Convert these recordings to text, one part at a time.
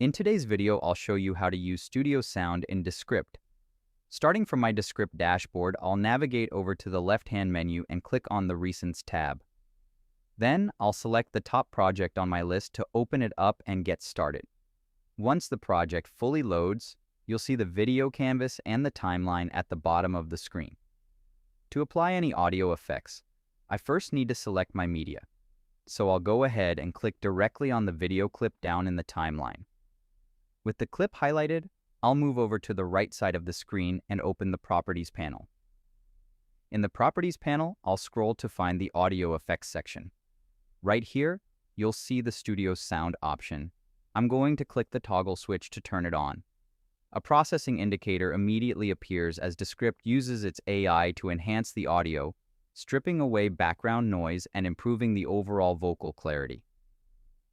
In today's video, I'll show you how to use Studio Sound in Descript. Starting from my Descript dashboard, I'll navigate over to the left-hand menu and click on the Recents tab. Then, I'll select the top project on my list to open it up and get started. Once the project fully loads, you'll see the video canvas and the timeline at the bottom of the screen. To apply any audio effects, I first need to select my media. So I'll go ahead and click directly on the video clip down in the timeline. With the clip highlighted, I'll move over to the right side of the screen and open the Properties panel. In the Properties panel, I'll scroll to find the Audio Effects section. Right here, you'll see the Studio Sound option. I'm going to click the toggle switch to turn it on. A processing indicator immediately appears as Descript uses its AI to enhance the audio, stripping away background noise and improving the overall vocal clarity.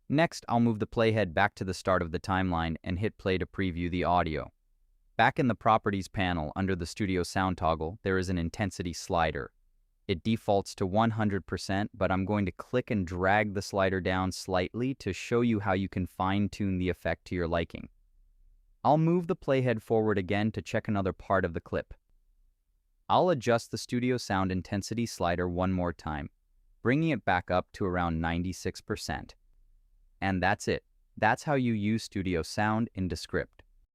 Next, I'll move the playhead back to the start of the timeline and hit play to preview the audio. Back in the Properties panel under the Studio Sound toggle, there is an intensity slider. It defaults to 100%, but I'm going to click and drag the slider down slightly to show you how you can fine-tune the effect to your liking. I'll move the playhead forward again to check another part of the clip. I'll adjust the Studio Sound intensity slider one more time, bringing it back up to around 96%. And that's it. That's how you use Studio Sound in Descript.